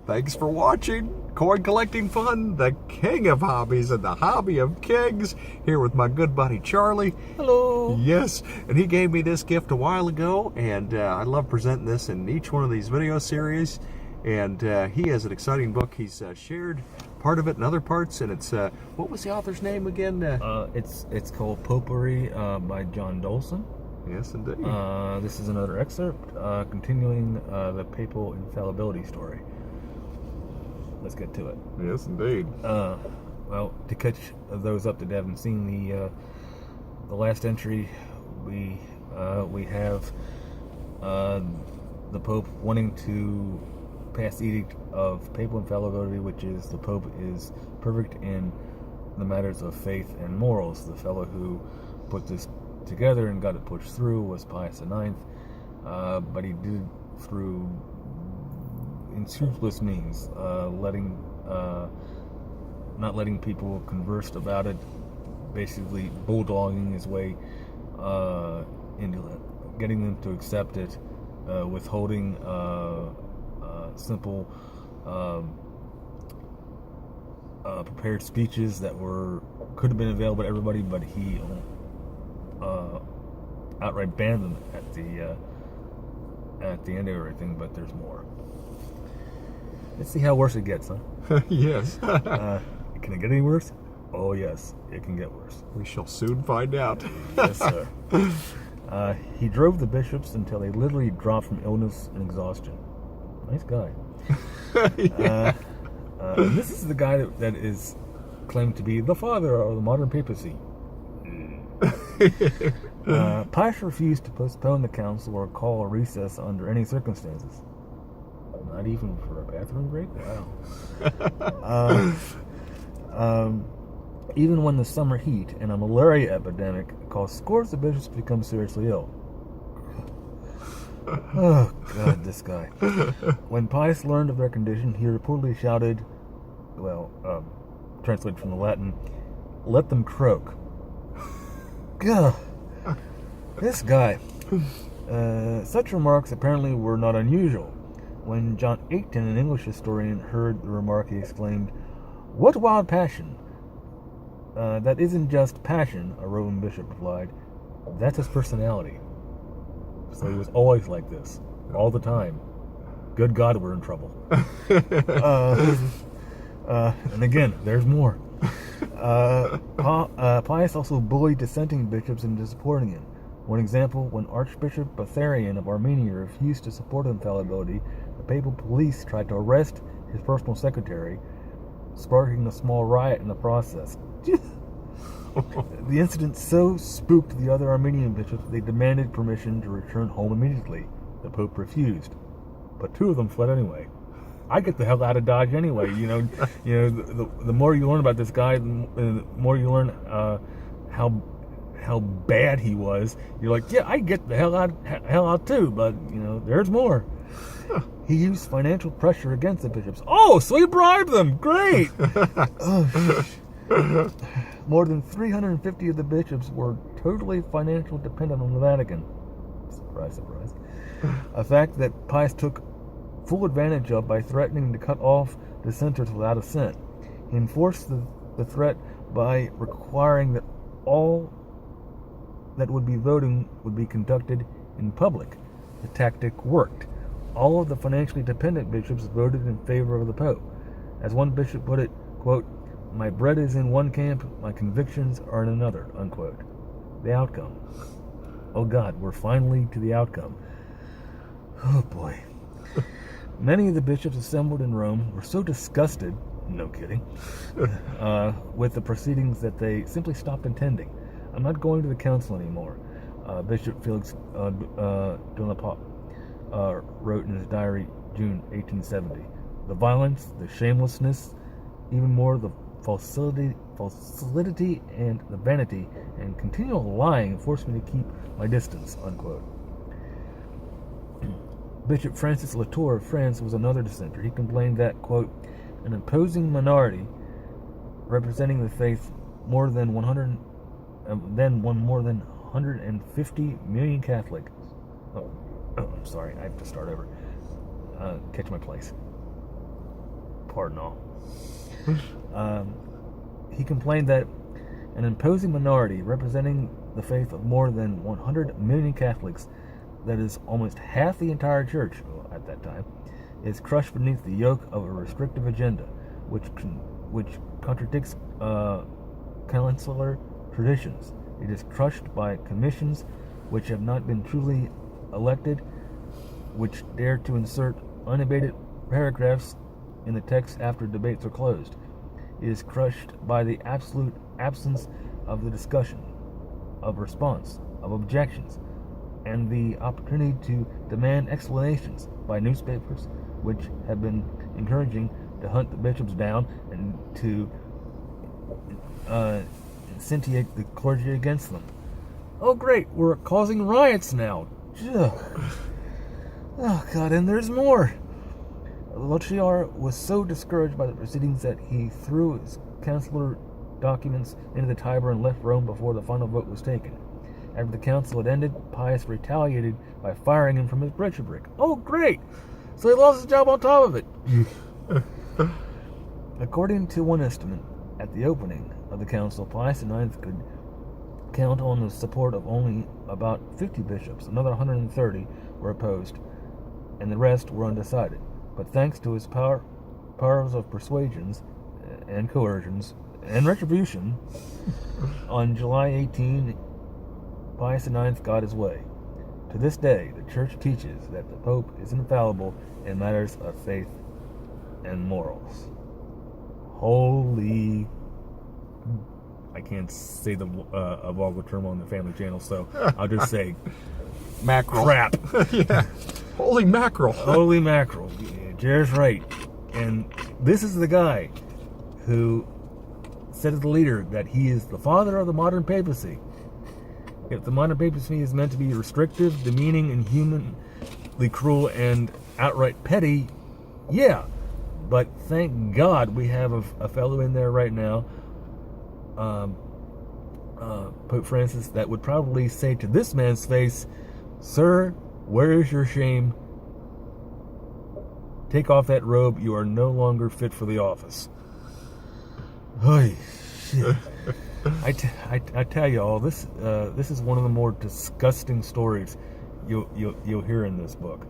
Thanks for watching Coin Collecting Fun, the king of hobbies and the hobby of kegs, here with my good buddy Charlie. Hello. Yes, and he gave me this gift a while ago, and I love presenting this in each one of these video series. And he has an exciting book. He's shared part of it in other parts, and it's what was the author's name again? It's called Pourri by John Dolson. Yes, indeed. This is another excerpt continuing the papal infallibility story. Let's get to it. Yes, indeed. Well, to catch those up that haven't seen the last entry, we have the Pope wanting to pass the edict of papal infallibility, which is the Pope is perfect in the matters of faith and morals. The fellow who put this together and got it pushed through was Pius IX, but he did it through unscrupulous means, not letting people converse about it, basically bulldogging his way into getting them to accept it, withholding simple prepared speeches that could have been available to everybody, but he outright banned them at the end of everything. But there's more. Let's see how worse it gets, huh? Yes. Can it get any worse? Oh yes, it can get worse. We shall soon find out. Yes, sir. He drove the bishops until they literally dropped from illness and exhaustion. Nice guy. And this is the guy that is claimed to be the father of the modern papacy. Pius refused to postpone the council or call a recess under any circumstances. Not even for a bathroom break? Wow. Even when the summer heat and a malaria epidemic caused scores of bishops to become seriously ill. Oh, God, this guy. When Pius learned of their condition, he reportedly shouted, translated from the Latin, "Let them croak." God, this guy. Such remarks apparently were not unusual. When John Aitken, an English historian, heard the remark, he exclaimed, "What wild passion!" That isn't just passion, a Roman bishop replied. That's his personality. So he was always like this, all the time. Good God, we're in trouble. And again, there's more. Pius also bullied dissenting bishops into supporting him. One example, when Archbishop Betharian of Armenia refused to support infallibility, the papal police tried to arrest his personal secretary, sparking a small riot in the process. The incident so spooked the other Armenian bishops they demanded permission to return home immediately. The Pope refused, but two of them fled anyway. I get the hell out of Dodge anyway. The more you learn about this guy, the more you learn how bad he was. You're like, yeah, I get the hell out too. But there's more. He used financial pressure against the bishops. Oh, so he bribed them. Great. More than 350 of the bishops were totally financially dependent on the Vatican. Surprise, surprise. A fact that Pius took full advantage of by threatening to cut off dissenters without assent. He enforced the threat by requiring that all that would be voting would be conducted in public. The tactic worked. All of the financially dependent bishops voted in favor of the Pope. As one bishop put it, quote, "My bread is in one camp, my convictions are in another," unquote. The outcome. Oh God, we're finally to the outcome. Oh boy. Many of the bishops assembled in Rome were so disgusted, no kidding, with the proceedings that they simply stopped attending. "I'm not going to the council anymore," Bishop Felix Donapop wrote in his diary, June 1870. "The violence, the shamelessness, even more the falsity and the vanity and continual lying forced me to keep my distance," unquote. Bishop Francis Latour of France was another dissenter. He complained that, quote, "an imposing minority representing the faith more than 150 million Catholics." Oh, I'm sorry. I have to start over. Catch my place. pardon all. He complained that an imposing minority representing the faith of more than 100 million Catholics, that is almost half the entire church at that time, is crushed beneath the yoke of a restrictive agenda, which contradicts consular traditions. It is crushed by commissions which have not been truly elected, which dare to insert unabated paragraphs in the text after debates are closed. It is crushed by the absolute absence of the discussion, of response, of objections, and the opportunity to demand explanations by newspapers, which have been encouraging to hunt the bishops down and to incentiate the clergy against them. Oh great, we're causing riots now. Ugh. Oh God, and there's more. Lochiar was so discouraged by the proceedings that he threw his consular documents into the Tiber and left Rome before the final vote was taken. After the council had ended, Pius retaliated by firing him from his bishopric. Oh great! So he lost his job on top of it. According to one estimate, at the opening of the council, Pius IX could count on the support of only about 50 bishops. Another 130 were opposed, and the rest were undecided. But thanks to his powers of persuasions and coercions and retribution, on July 18, Pius IX got his way. To this day, the Church teaches that the Pope is infallible in matters of faith and morals. Holy... I can't say the vulgar term on the family channel, so I'll just say Mackerel. crap. Yeah. Holy mackerel. Holy mackerel. Yeah, Jared's right. And this is the guy who said to the leader that he is the father of the modern papacy. If the modern papacy is meant to be restrictive, demeaning, inhumanly cruel, and outright petty, yeah. But thank God we have a fellow in there right now, Pope Francis, that would probably say to this man's face, "Sir, where is your shame? Take off that robe. You are no longer fit for the office." Holy shit. I tell you all, this is one of the more disgusting stories you'll hear in this book.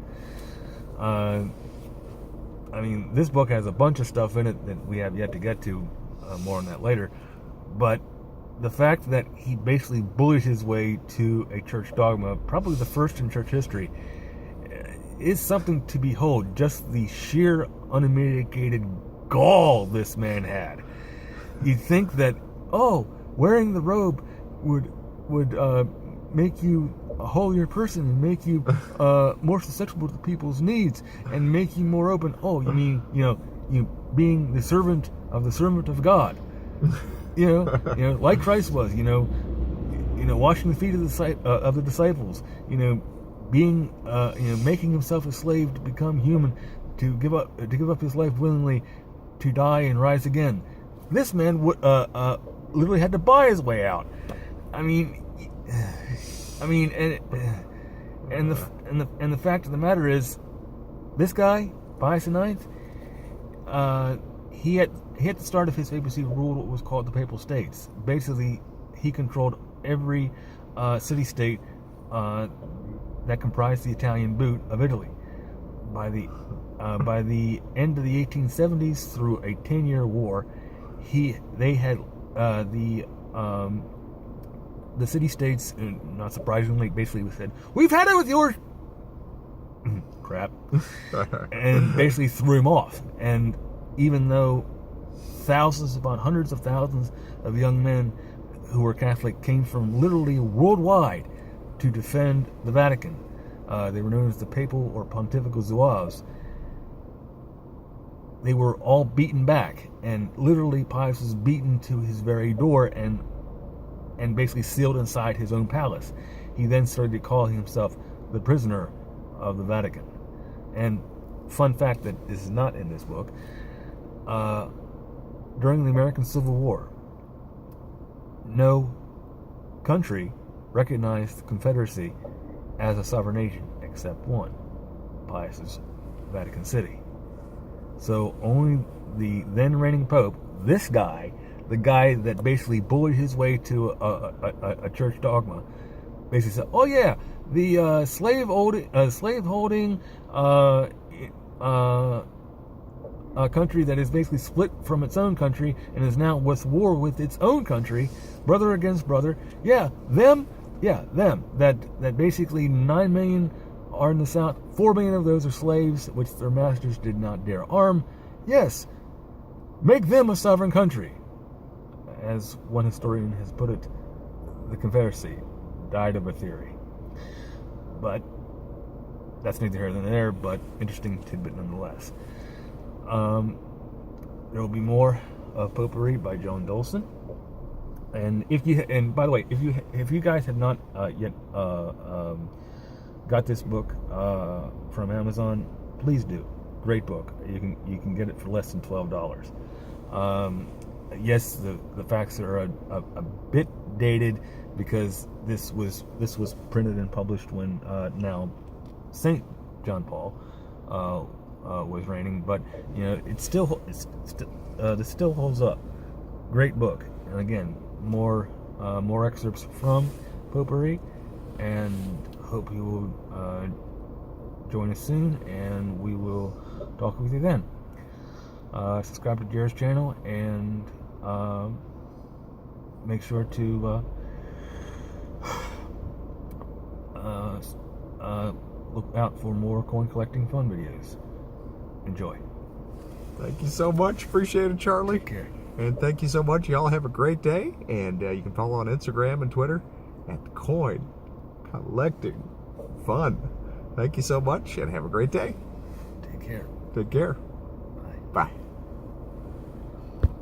I mean, this book has a bunch of stuff in it that we have yet to get to. More on that later. But the fact that he basically bullied his way to a church dogma, probably the first in church history, is something to behold. Just the sheer unmitigated gall this man had. You'd think that, wearing the robe would make you a holier person and make you more susceptible to people's needs and make you more open. Oh, you mean you being the servant of God, like Christ was, washing the feet of the disciples, being making himself a slave to become human, to give up his life willingly, to die and rise again. This man would literally had to buy his way out. And the fact of the matter is, this guy, Pius IX, he at the start of his papacy ruled what was called the Papal States. Basically, he controlled every city-state that comprised the Italian boot of Italy. By the end of the 1870s, through a 10-year war, they had the city-states, not surprisingly, basically said, "We've had it with your crap," and basically threw him off. And even though thousands upon hundreds of thousands of young men who were Catholic came from literally worldwide to defend the Vatican, they were known as the Papal or Pontifical Zouaves. They were all beaten back, and literally Pius was beaten to his very door and basically sealed inside his own palace. He then started to call himself the prisoner of the Vatican. And fun fact that is not in this book, during the American Civil War, no country recognized the Confederacy as a sovereign nation except one, Pius's Vatican City. So only the then reigning Pope, this guy, the guy that basically bullied his way to a church dogma, basically said, "Oh yeah, the slave holding a country that is basically split from its own country and is now with war with its own country, brother against brother. Yeah, them. That basically 9 million are in the South. 4 million of those are slaves, which their masters did not dare arm. Yes, make them a sovereign country." As one historian has put it, the Confederacy died of a theory. But that's neither here nor there, but interesting tidbit nonetheless. There will be more of Pourri by Joan Dolson. And by the way, if you guys have not yet got this book from Amazon, please do. Great book. You can get it for less than $12. Yes, the facts are a bit dated because this was printed and published when now Saint John Paul was reigning, but this still holds up. Great book, and again, more excerpts from Pourri, and hope you will join us soon, and we will talk with you then. Subscribe to Jared's channel, and make sure to look out for more coin collecting fun videos. Enjoy. Thank you so much. Appreciate it, Charlie. Take care. And thank you so much. Y'all have a great day. And you can follow on Instagram and Twitter at Coin Collecting Fun. Thank you so much, and have a great day. Take care. Take care. Bye. Bye.